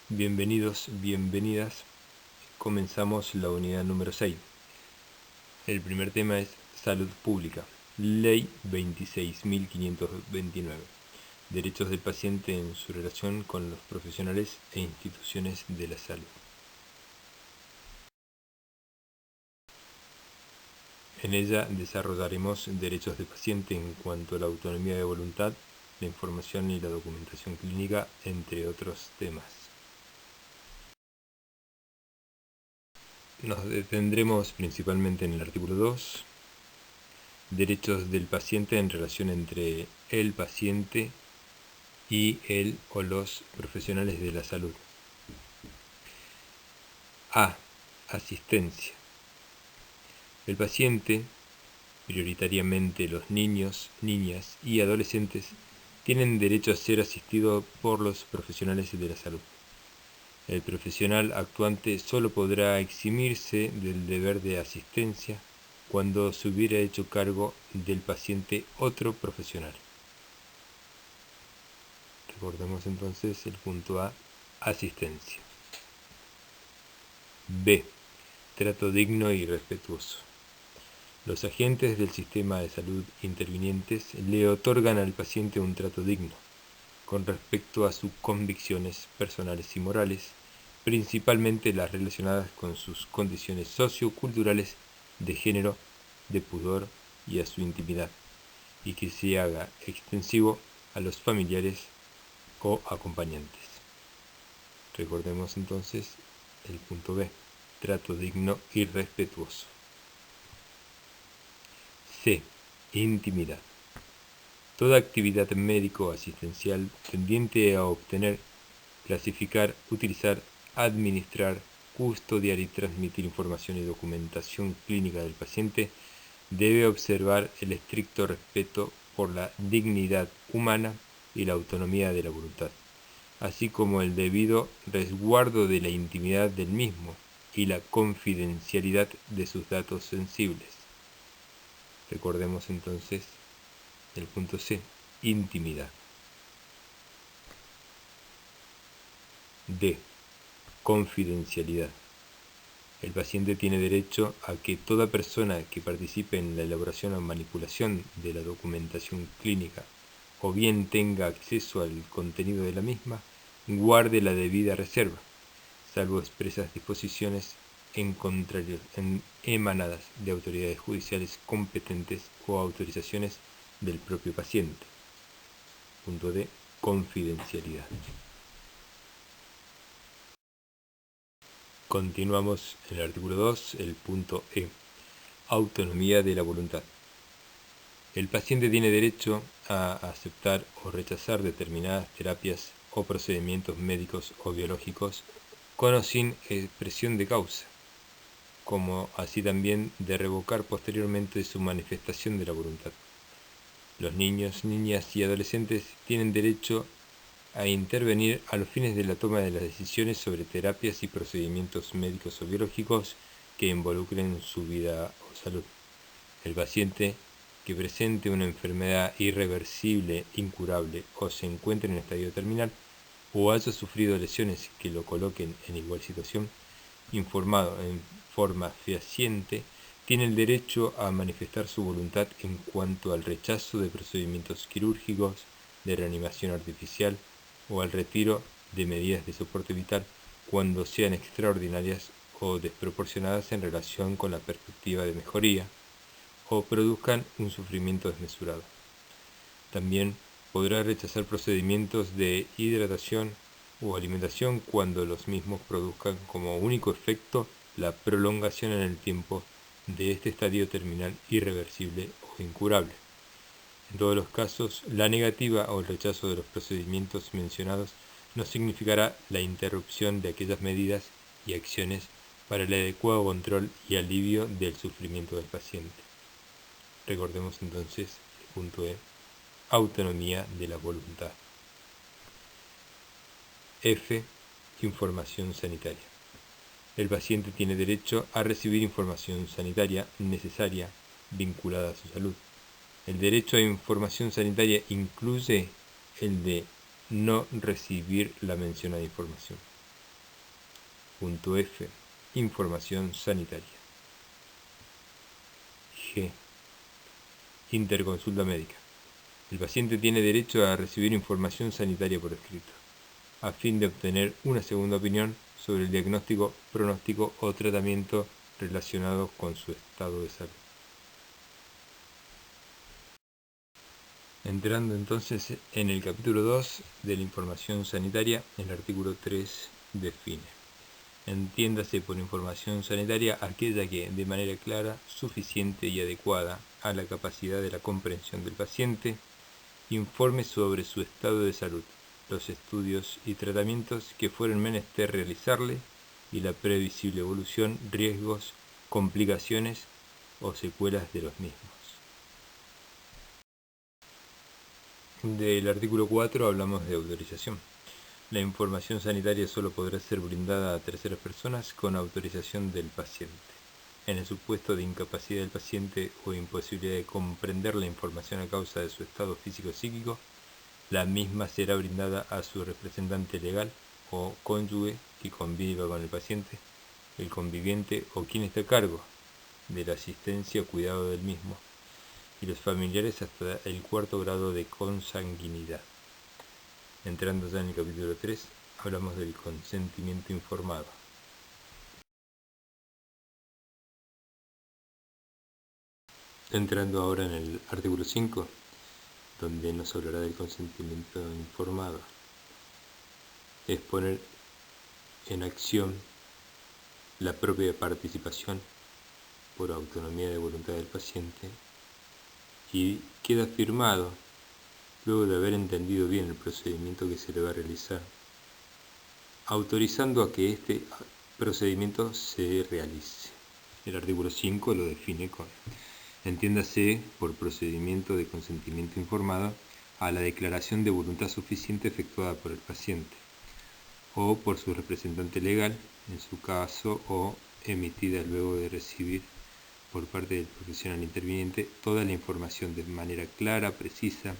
Bienvenidos, bienvenidas. Comenzamos la unidad número 6. El primer tema es Salud Pública. Ley 26.529. Derechos del paciente en su relación con los profesionales e instituciones de la salud. En ella desarrollaremos derechos del paciente en cuanto a la autonomía de voluntad, la información y la documentación clínica, entre otros temas. Nos detendremos principalmente en el artículo 2, derechos del paciente en relación entre el paciente y él o los profesionales de la salud. A. Asistencia. El paciente, prioritariamente los niños, niñas y adolescentes, tienen derecho a ser asistido por los profesionales de la salud. El profesional actuante solo podrá eximirse del deber de asistencia cuando se hubiera hecho cargo del paciente otro profesional. Recordemos entonces el punto A, asistencia. B. Trato digno y respetuoso. Los agentes del sistema de salud intervinientes le otorgan al paciente un trato digno, con respecto a sus convicciones personales y morales, principalmente las relacionadas con sus condiciones socioculturales, de género, de pudor y a su intimidad, y que se haga extensivo a los familiares o acompañantes. Recordemos entonces el punto B, trato digno y respetuoso. C. Intimidad. Toda actividad médico-asistencial tendiente a obtener, clasificar, utilizar, administrar, custodiar y transmitir información y documentación clínica del paciente debe observar el estricto respeto por la dignidad humana y la autonomía de la voluntad, así como el debido resguardo de la intimidad del mismo y la confidencialidad de sus datos sensibles. Recordemos entonces el punto C, intimidad. D. Confidencialidad. El paciente tiene derecho a que toda persona que participe en la elaboración o manipulación de la documentación clínica o bien tenga acceso al contenido de la misma, guarde la debida reserva, salvo expresas disposiciones emanadas de autoridades judiciales competentes o autorizaciones del propio paciente. Punto D. Confidencialidad. Continuamos en el artículo 2, el punto E. Autonomía de la voluntad. El paciente tiene derecho a aceptar o rechazar determinadas terapias o procedimientos médicos o biológicos con o sin expresión de causa, como así también de revocar posteriormente su manifestación de la voluntad. Los niños, niñas y adolescentes tienen derecho a intervenir a los fines de la toma de las decisiones sobre terapias y procedimientos médicos o biológicos que involucren su vida o salud. El paciente que presente una enfermedad irreversible, incurable o se encuentre en estadio terminal o haya sufrido lesiones que lo coloquen en igual situación, informado en forma fehaciente, tiene el derecho a manifestar su voluntad en cuanto al rechazo de procedimientos quirúrgicos, de reanimación artificial o al retiro de medidas de soporte vital cuando sean extraordinarias o desproporcionadas en relación con la perspectiva de mejoría o produzcan un sufrimiento desmesurado. También podrá rechazar procedimientos de hidratación o alimentación cuando los mismos produzcan como único efecto la prolongación en el tiempo de este estadio terminal irreversible o incurable. En todos los casos, la negativa o el rechazo de los procedimientos mencionados no significará la interrupción de aquellas medidas y acciones para el adecuado control y alivio del sufrimiento del paciente. Recordemos entonces el punto E, autonomía de la voluntad. F. Información sanitaria. El paciente tiene derecho a recibir información sanitaria necesaria vinculada a su salud. El derecho a información sanitaria incluye el de no recibir la mencionada información. Punto F. Información sanitaria. G. Interconsulta médica. El paciente tiene derecho a recibir información sanitaria por escrito, a fin de obtener una segunda opinión sobre el diagnóstico, pronóstico o tratamiento relacionados con su estado de salud. Entrando entonces en el capítulo 2 de la información sanitaria, el artículo 3 define: entiéndase por información sanitaria aquella que, de manera clara, suficiente y adecuada a la capacidad de la comprensión del paciente, informe sobre su estado de salud, los estudios y tratamientos que fueron menester realizarle y la previsible evolución, riesgos, complicaciones o secuelas de los mismos. Del artículo 4 hablamos de autorización. La información sanitaria solo podrá ser brindada a terceras personas con autorización del paciente. En el supuesto de incapacidad del paciente o imposibilidad de comprender la información a causa de su estado físico-psíquico, la misma será brindada a su representante legal o cónyuge que conviva con el paciente, el conviviente o quien esté a cargo de la asistencia o cuidado del mismo, y los familiares hasta el 4º grado de consanguinidad. Entrando ya en el capítulo 3, hablamos del consentimiento informado. Entrando ahora en el artículo 5, donde nos hablará del consentimiento informado. Es poner en acción la propia participación por autonomía de voluntad del paciente, y queda firmado luego de haber entendido bien el procedimiento que se le va a realizar, autorizando a que este procedimiento se realice. El artículo 5 lo define con: entiéndase por procedimiento de consentimiento informado a la declaración de voluntad suficiente efectuada por el paciente o por su representante legal, en su caso, o emitida luego de recibir por parte del profesional interviniente toda la información de manera clara, precisa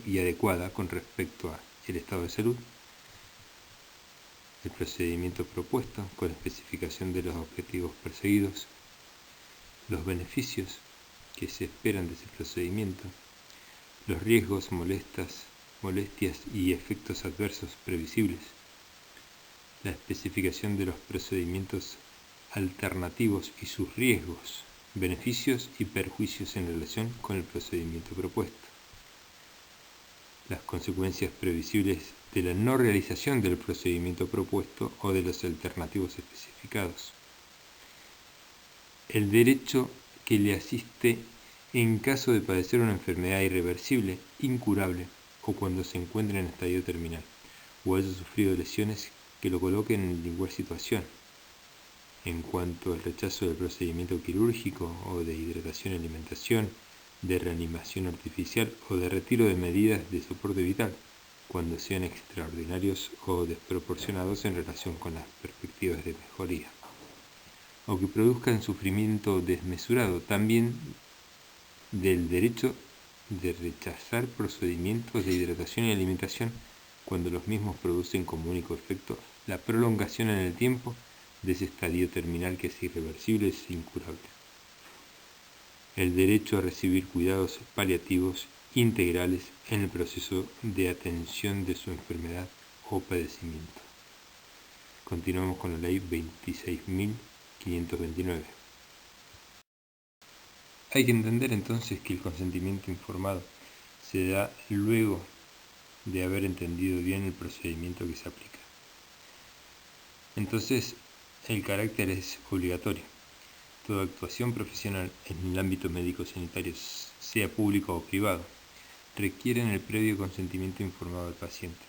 y adecuada con respecto al estado de salud, el procedimiento propuesto con especificación de los objetivos perseguidos, los beneficios que se esperan de ese procedimiento, los riesgos, molestias y efectos adversos previsibles, la especificación de los procedimientos alternativos y sus riesgos, beneficios y perjuicios en relación con el procedimiento propuesto, las consecuencias previsibles de la no realización del procedimiento propuesto o de los alternativos especificados, el derecho que le asiste en caso de padecer una enfermedad irreversible, incurable, o cuando se encuentre en estadio terminal, o haya sufrido lesiones que lo coloquen en igual situación, en cuanto al rechazo del procedimiento quirúrgico o de hidratación y alimentación, de reanimación artificial o de retiro de medidas de soporte vital, cuando sean extraordinarios o desproporcionados en relación con las perspectivas de mejoría, o que produzcan sufrimiento desmesurado, también del derecho de rechazar procedimientos de hidratación y alimentación cuando los mismos producen como único efecto la prolongación en el tiempo de ese estadio terminal que es irreversible y es incurable. El derecho a recibir cuidados paliativos integrales en el proceso de atención de su enfermedad o padecimiento. Continuamos con la ley 26.529. Hay que entender entonces que el consentimiento informado se da luego de haber entendido bien el procedimiento que se aplica. Entonces, el carácter es obligatorio. Toda actuación profesional en el ámbito médico-sanitario, sea público o privado, requieren el previo consentimiento informado del paciente.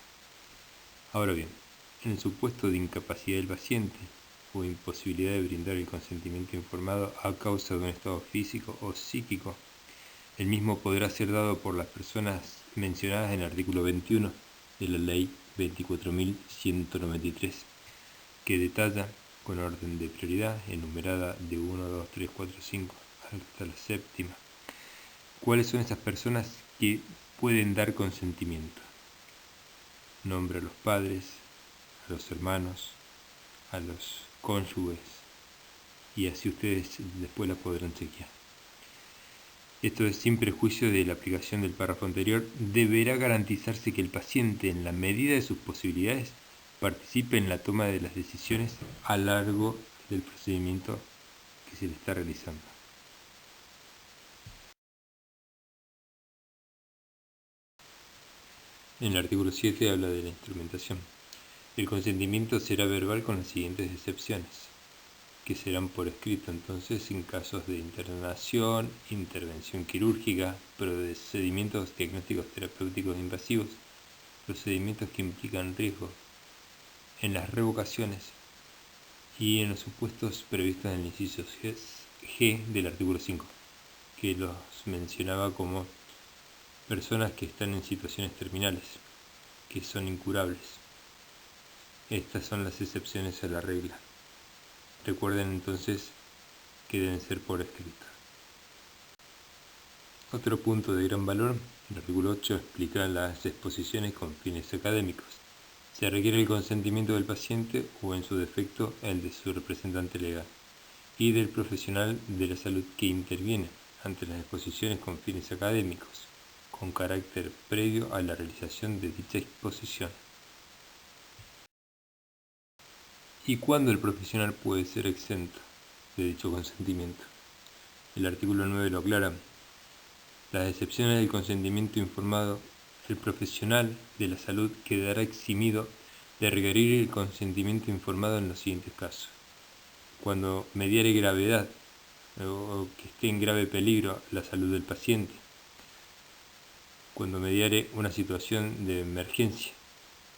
Ahora bien, en el supuesto de incapacidad del paciente o imposibilidad de brindar el consentimiento informado a causa de un estado físico o psíquico, el mismo podrá ser dado por las personas mencionadas en el artículo 21 de la Ley 24.193, que detalla con orden de prioridad, enumerada de 1, 2, 3, 4, 5 hasta la séptima, cuáles son esas personas que pueden dar consentimiento. Nombra a los padres, a los hermanos, a los cónyuges, y así ustedes después la podrán chequear. Esto es sin perjuicio de la aplicación del párrafo anterior. Deberá garantizarse que el paciente, en la medida de sus posibilidades, participe en la toma de las decisiones a lo largo del procedimiento que se le está realizando. En el artículo 7 habla de la instrumentación. El consentimiento será verbal con las siguientes excepciones, que serán por escrito entonces en casos de internación, intervención quirúrgica, procedimientos diagnósticos terapéuticos invasivos, procedimientos que implican riesgo, en las revocaciones y en los supuestos previstos en el inciso G del artículo 5, que los mencionaba como personas que están en situaciones terminales, que son incurables. Estas son las excepciones a la regla. Recuerden entonces que deben ser por escrito. Otro punto de gran valor, el artículo 8 explica las exposiciones con fines académicos. Se requiere el consentimiento del paciente o, en su defecto, el de su representante legal y del profesional de la salud que interviene ante las exposiciones con fines académicos, con carácter previo a la realización de dicha exposición. ¿Y cuándo el profesional puede ser exento de dicho consentimiento? El artículo 9 lo aclara. Las excepciones del consentimiento informado, el profesional de la salud quedará eximido de requerir el consentimiento informado en los siguientes casos: cuando mediare gravedad o que esté en grave peligro la salud del paciente, cuando mediare una situación de emergencia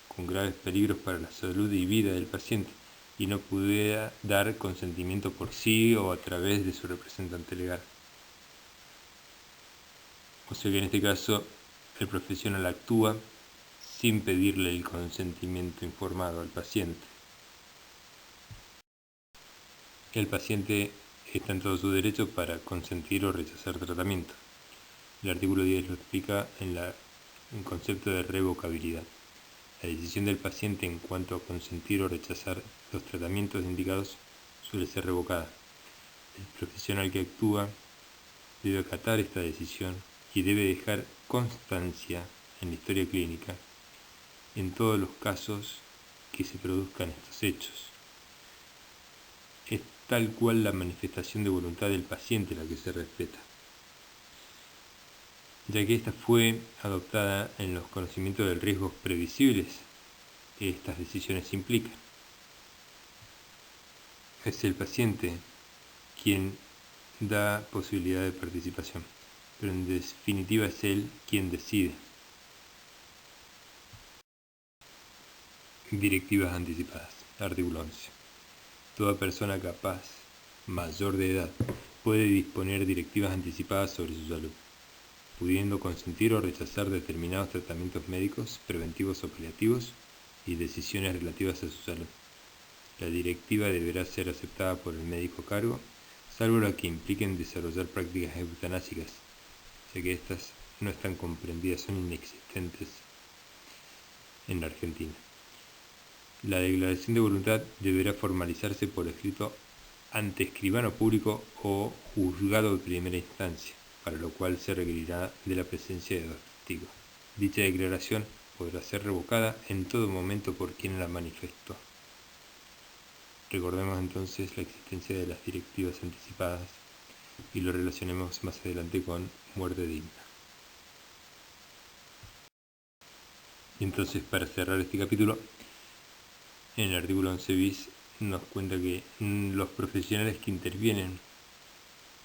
con graves peligros para la salud y vida del paciente y no pudiera dar consentimiento por sí o a través de su representante legal. O sea que en este caso el profesional actúa sin pedirle el consentimiento informado al paciente. El paciente está en todo su derecho para consentir o rechazar tratamiento. El artículo 10 lo explica en el concepto de revocabilidad. La decisión del paciente en cuanto a consentir o rechazar los tratamientos indicados suele ser revocada. El profesional que actúa debe acatar esta decisión y debe dejar constancia en la historia clínica en todos los casos que se produzcan estos hechos. Es tal cual la manifestación de voluntad del paciente la que se respeta, ya que ésta fue adoptada en los conocimientos de riesgos previsibles que estas decisiones implican. Es el paciente quien da posibilidad de participación, pero en definitiva es él quien decide. Directivas anticipadas. Artículo 11. Toda persona capaz, mayor de edad, puede disponer directivas anticipadas sobre su salud, pudiendo consentir o rechazar determinados tratamientos médicos, preventivos o paliativos y decisiones relativas a su salud. La directiva deberá ser aceptada por el médico a cargo, salvo las que impliquen desarrollar prácticas eutanásicas, ya que estas no están comprendidas, son inexistentes en la Argentina. La declaración de voluntad deberá formalizarse por escrito ante escribano público o juzgado de primera instancia, para lo cual se requerirá de la presencia de 2 testigos. Dicha declaración podrá ser revocada en todo momento por quien la manifestó. Recordemos entonces la existencia de las directivas anticipadas y lo relacionemos más adelante con muerte digna. Y entonces, para cerrar este capítulo, en el artículo 11 bis nos cuenta que los profesionales que intervienen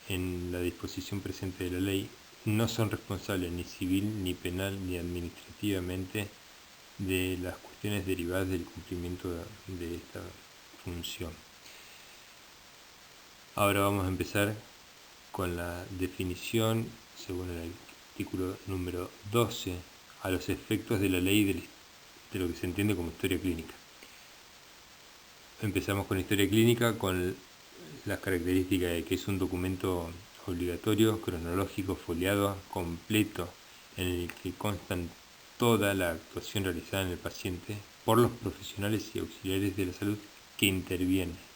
en la disposición presente de la ley no son responsables ni civil, ni penal, ni administrativamente de las cuestiones derivadas del cumplimiento de esta función. Ahora vamos a empezar con la definición, según el artículo número 12, a los efectos de la ley de lo que se entiende como historia clínica. Empezamos con historia clínica, con las características de que es un documento obligatorio, cronológico, foliado, completo, en el que constan toda la actuación realizada en el paciente por los profesionales y auxiliares de la salud que interviene.